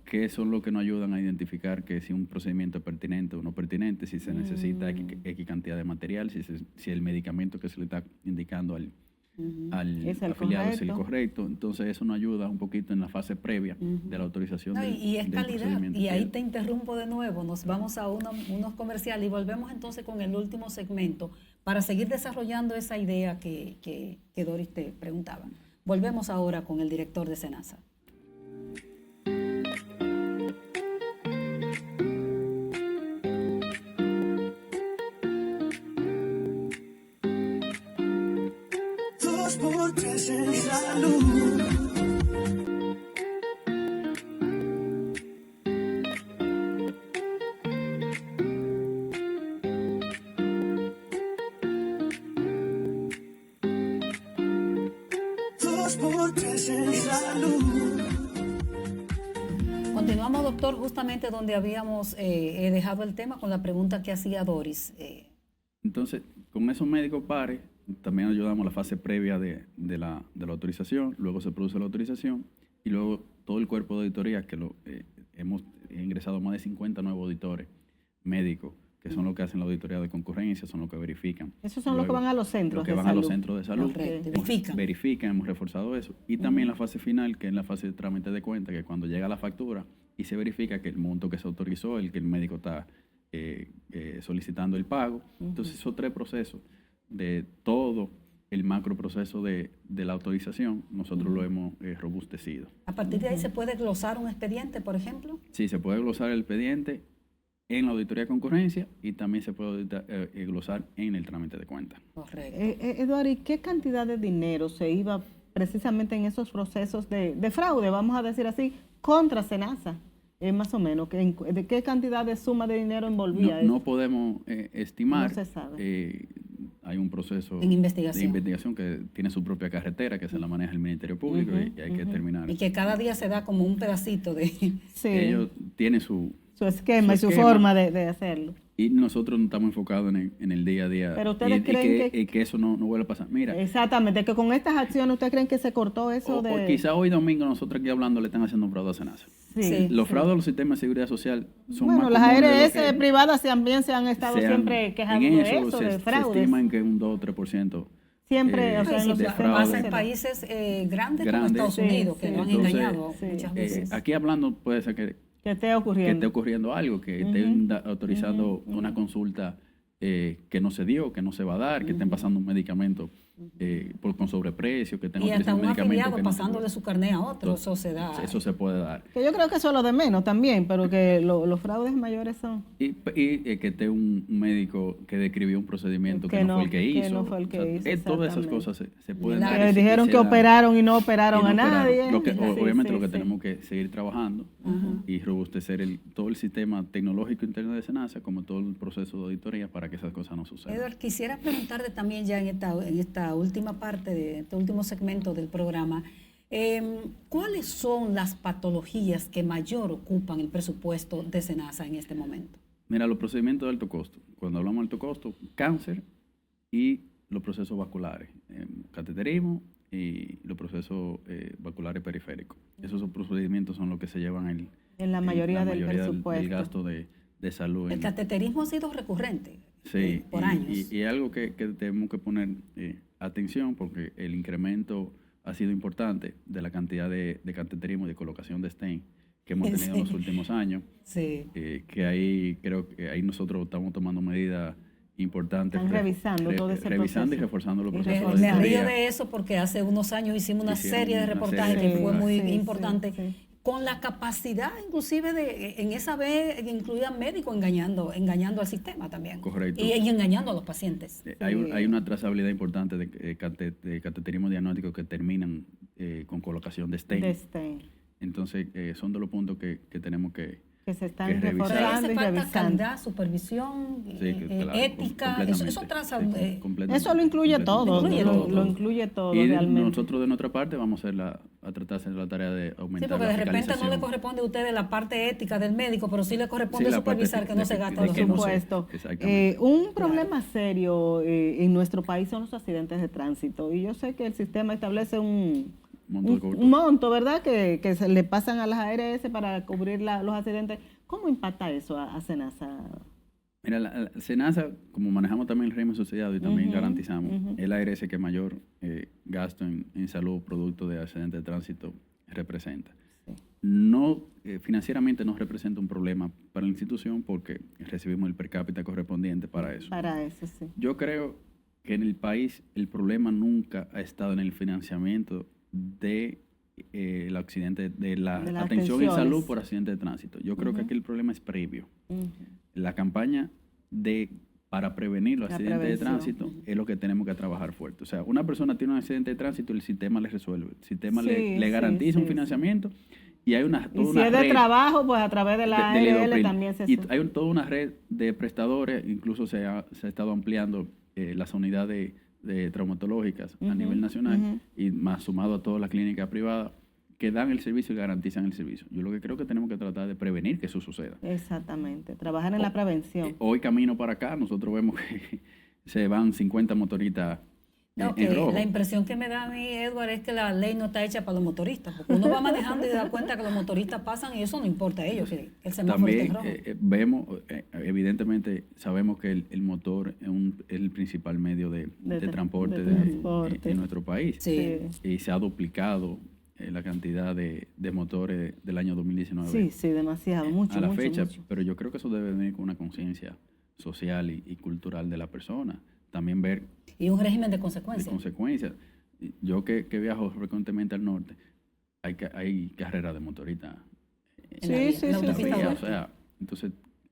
que son los que nos ayudan a identificar que si un procedimiento es pertinente o no pertinente, si se necesita X cantidad de material, si el medicamento que se le está indicando al afiliado es el correcto. Entonces eso nos ayuda un poquito en la fase previa de la autorización y es del calidad. procedimiento. Y ahí te interrumpo de nuevo, nos vamos a unos comerciales y volvemos entonces con el último segmento para seguir desarrollando esa idea que Doris te preguntaba. Volvemos ahora con el director de SENASA. Por tres en salud. Dos por tres en salud. Continuamos, doctor, justamente donde habíamos dejado el tema con la pregunta que hacía Doris. Entonces, con esos médicos pares, también ayudamos a la fase previa de la autorización, luego se produce la autorización y luego todo el cuerpo de auditoría, que hemos ingresado más de 50 nuevos auditores médicos, que son los que hacen la auditoría de concurrencia, son los que verifican. Esos son los que van a los centros de salud. Los que van a los centros de salud. Correcto. Verifican, hemos reforzado eso. Y también la fase final, que es la fase de trámite de cuenta, que cuando llega la factura y se verifica que el monto que se autorizó, el que el médico está solicitando el pago. Entonces, esos 3 procesos de todo el macro proceso de la autorización, nosotros lo hemos robustecido. ¿A partir de ahí se puede glosar un expediente, por ejemplo? Sí, se puede glosar el expediente en la auditoría de concurrencia y también se puede glosar en el trámite de cuenta. Correcto. Eduardo, ¿y qué cantidad de dinero se iba precisamente en esos procesos de fraude, vamos a decir así, contra SENASA? Más o menos, ¿de qué cantidad de suma de dinero envolvía eso? No podemos estimar. No se sabe. Hay un proceso de investigación que tiene su propia carretera, que se la maneja el Ministerio Público y hay que terminar. Y que cada día se da como un pedacito de... Sí. Ellos tienen su esquema y su forma de hacerlo. Y nosotros no estamos enfocados en el día a día. Pero ustedes creen que eso no vuelva a pasar. Mira. Exactamente, que con estas acciones ustedes creen que se cortó eso o quizá hoy domingo nosotros aquí hablando le están haciendo un fraude a SENASA. Sí, los fraudes a los sistemas de seguridad social son más las comunes ARS privadas también se han estado siempre quejando de eso, de fraudes. Se estiman que un 2 o 3%. Siempre, eso pasa en países grandes como Estados Unidos, que lo han engañado muchas veces. Aquí hablando puede ser que esté ocurriendo algo, que estén autorizando una consulta que no se dio, que no se va a dar, que estén pasando un medicamento con sobreprecio, que tenga Y hasta un medicamentos afiliado que no se pasándole puede. su carné a otro, eso se da. Eso se puede dar. Que yo creo que eso es lo de menos también, pero que los fraudes mayores son... Y que esté un médico que describió un procedimiento que no fue el que hizo. Que no fue el que hizo, todas esas exactamente. cosas se pueden Que dar. Que y dijeron se que dan. operaron y no operaron Y no a operaron. nadie. Lo que, Sí, obviamente sí, lo que sí. tenemos que seguir trabajando y robustecer todo el sistema tecnológico interno de SENASA, como todo el proceso de auditoría, para que esas cosas no sucedan. Edward, quisiera preguntarte también ya en esta última parte, de este último segmento del programa, ¿cuáles son las patologías que mayor ocupan el presupuesto de SENASA en este momento? Mira, los procedimientos de alto costo. Cuando hablamos de alto costo, cáncer y los procesos vasculares, cateterismo y los procesos vasculares periféricos. Esos procedimientos son los que se llevan En la mayoría del del presupuesto. gasto de salud. El cateterismo ha sido recurrente Sí, por años. y algo que tenemos que poner atención, porque el incremento ha sido importante de la cantidad de cateterismo y de colocación de stent que hemos tenido en los últimos años, Sí. que ahí creo que ahí nosotros estamos tomando medidas importantes. Están revisando todo ese revisando y proceso. reforzando los Y procesos Me de río auditoría. de eso porque hace unos años hicimos una Hicieron serie de una reportajes serie que de fue muy Sí, importante, sí. con la capacidad inclusive en esa vez incluían médicos engañando al sistema también. Correcto. Y engañando a los pacientes. Hay una trazabilidad importante de cateterismo diagnóstico que terminan con colocación de stent. De stent, Entonces, son de los puntos que tenemos que se están que revisar. Pero ahí reforzando hace y falta revisando. calidad, supervisión, Sí, claro, ética, eso traza... completamente. Eso lo incluye todo, Incluye todo. lo incluye todo Y realmente. nosotros de nuestra parte vamos a tratar de hacer la tarea de Sí, aumentar porque la de repente no le fiscalización. corresponde a ustedes la parte ética del médico, pero sí le corresponde Sí, la parte supervisar que no se gasta de los que no Por se- recursos. supuesto. Exactamente. Un problema serio en nuestro país son los accidentes de tránsito. Y yo sé que el sistema establece un Monto de cobertura. un monto, ¿verdad? Que se le pasan a las ARS para cubrir los accidentes. ¿Cómo impacta eso a SENASA? Mira, la SENASA, como manejamos también el régimen subsidiado y también Ujú, garantizamos, ujú. es la ARS que mayor gasto en salud producto de accidentes de tránsito representa. No, financieramente no representa un problema para la institución porque recibimos el per cápita correspondiente para eso. Para eso, sí. Yo creo que en el país el problema nunca ha estado en el financiamiento de el accidente, de la De las atención en atenciones. salud por accidente de tránsito. Yo creo que aquí el problema es previo. La campaña para prevenir los La accidentes de prevención. tránsito es lo que tenemos que trabajar fuerte. O sea, una persona tiene un accidente de tránsito, el sistema le resuelve. El sistema Sí, le sí, garantiza un sí, financiamiento y hay una, Y toda si una es de red trabajo, pues a través de la del ARL IDOPRIL. también se Y hay toda una red de prestadores, incluso se ha estado ampliando las unidades traumatológicas a nivel nacional y más sumado a todas las clínicas privadas que dan el servicio y garantizan el servicio. Yo lo que creo que tenemos que tratar de prevenir que eso suceda. Exactamente, trabajar en la prevención. Hoy camino para acá, nosotros vemos que se van 50 motoristas Ok, en rojo. la impresión que me da a mí, Edward, es que la ley no está hecha para los motoristas. Porque uno va manejando y se da cuenta que los motoristas pasan y eso no importa a ellos, que el semáforo esté También en rojo. vemos, evidentemente, sabemos que el motor es el principal medio de transporte, transporte. en nuestro país. Sí. Y se ha duplicado la cantidad de motores del año 2019 Sí, sí, demasiado, mucho, a la mucho, fecha, mucho. pero yo creo que eso debe venir con una conciencia social y cultural de la persona. También ver Y un régimen de de consecuencias. consecuencias. Yo que viajo frecuentemente al norte, hay carreras de motoristas. En la vía, Sí, en la sí, autopista sí. O Duarte. sea, entonces,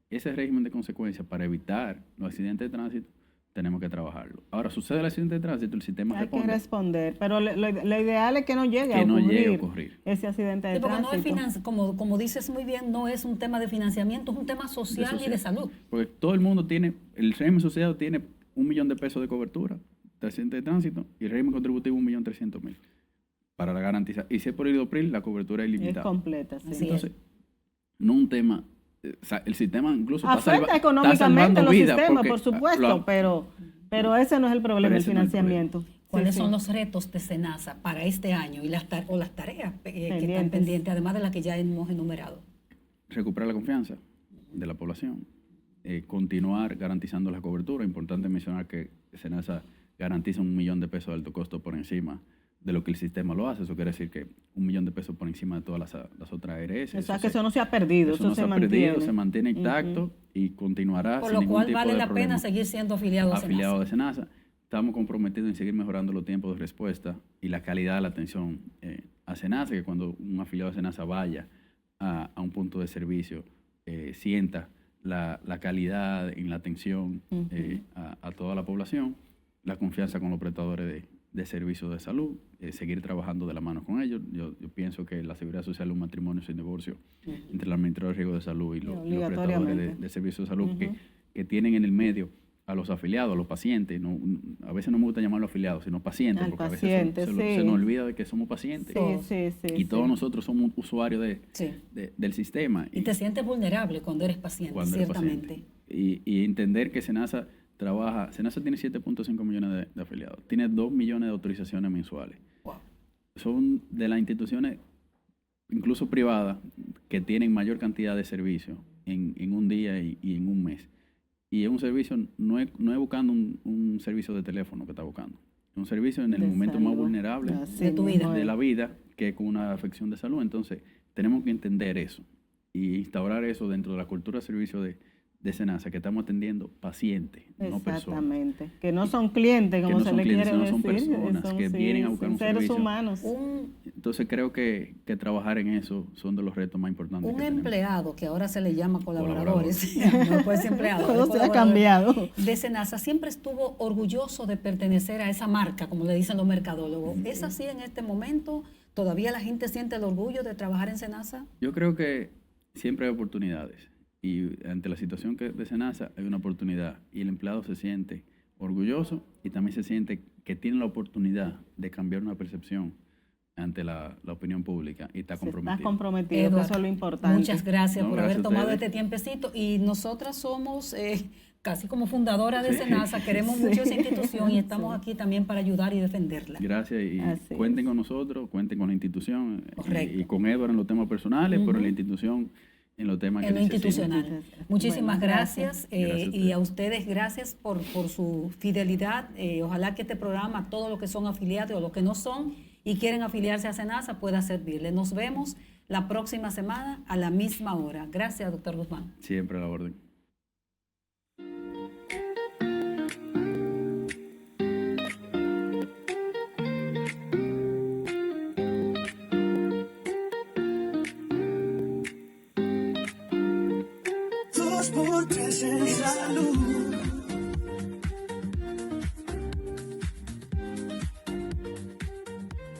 ese régimen de consecuencias para evitar los accidentes de tránsito, tenemos que trabajarlo. Ahora, sucede el accidente de tránsito, el sistema Hay que responde responder, pero lo ideal es que no llegue que a no llegue a ocurrir ocurrir. ese accidente de Sí, porque no es tránsito. como dices muy bien, no es un tema de financiamiento, es un tema social y de salud. Porque todo el mundo tiene, el régimen asociado tiene $1 millón de pesos de cobertura de accidente de tránsito y el régimen contributivo $1.300.000 para la garantizar. Y si es por IDOPRIL, la cobertura es Es ilimitada. completa, sí. Así Entonces, no un tema, o sea, el sistema incluso Afecta está económicamente salvando los vidas sistemas, porque, por supuesto, pero ese no es el problema, pero el ese no es el financiamiento. ¿Cuáles Sí, son sí. los retos de SENASA para este año y las tareas que están Pendientes. pendientes, además de las que ya hemos enumerado? recuperar la confianza de la población, continuar garantizando la cobertura. Importante mencionar que SENASA garantiza $1 millón de pesos de alto costo por encima de lo que el sistema lo hace. Eso quiere decir que $1 millón de pesos por encima de todas las otras ARS. O sea, que eso no se ha perdido, eso no se ha mantiene. perdido, se mantiene intacto y continuará Por sin lo ningún cual tipo vale de la problema. pena seguir siendo afiliado a Afiliado SENASA. de SENASA. estamos comprometidos en seguir mejorando los tiempos de respuesta y la calidad de la atención a SENASA, que cuando un afiliado de SENASA vaya a un punto de servicio, sienta la calidad en la atención a toda la población, la confianza con los prestadores de servicios de salud, seguir trabajando de la mano con ellos. Yo pienso que la seguridad social es un matrimonio sin divorcio entre el administrador de riesgo de salud y los prestadores de servicios de salud que tienen en el medio a los afiliados, a los pacientes. A veces no me gusta llamarlos afiliados, sino pacientes, porque a veces se nos olvida de que somos pacientes. Y todos nosotros somos usuarios del sistema. Y te sientes vulnerable cuando eres paciente, ciertamente. Y entender que SENASA tiene 7.5 millones de afiliados, tiene 2 millones de autorizaciones mensuales. Wow. Son de las instituciones, incluso privadas, que tienen mayor cantidad de servicios en un día y en un mes. Y es un servicio, no es buscando un servicio de teléfono que está buscando. Es un servicio en el momento más vulnerable de tu vida, de la vida, que es con una afección de salud. Entonces, tenemos que entender eso y instaurar eso dentro de la cultura de servicio de SENASA, que estamos atendiendo pacientes, no personas. Exactamente. Que no son clientes, como se le quiere decir. Son personas que vienen a buscar un seres servicio. Humanos. Entonces creo que trabajar en eso son de los retos más importantes. Un empleado, que ahora se le llama colaboradores, no puede ser empleado. Todo se ha cambiado. De SENASA siempre estuvo orgulloso de pertenecer a esa marca, como le dicen los mercadólogos. ¿Es así en este momento? ¿Todavía la gente siente el orgullo de trabajar en SENASA? Yo creo que siempre hay oportunidades. Y ante la situación de SENASA hay una oportunidad y el empleado se siente orgulloso y también se siente que tiene la oportunidad de cambiar una percepción ante la opinión pública y está comprometido. Está comprometido, Eduardo, eso es lo importante. Muchas gracias por haber tomado este tiempecito. Y nosotras somos casi como fundadora de SENASA, queremos mucho esa institución y estamos aquí también para ayudar y defenderla. Gracias y cuenten con nosotros, cuenten con la institución y con Edward en los temas personales, pero en la institución en los temas en lo institucional. Muchísimas gracias. Y a ustedes gracias por su fidelidad. Ojalá que este programa, todos los que son afiliados o los que no son y quieren afiliarse a SENASA, pueda servirle. Nos vemos la próxima semana a la misma hora. Gracias, doctor Guzmán. Siempre a la orden. Por tres en salud.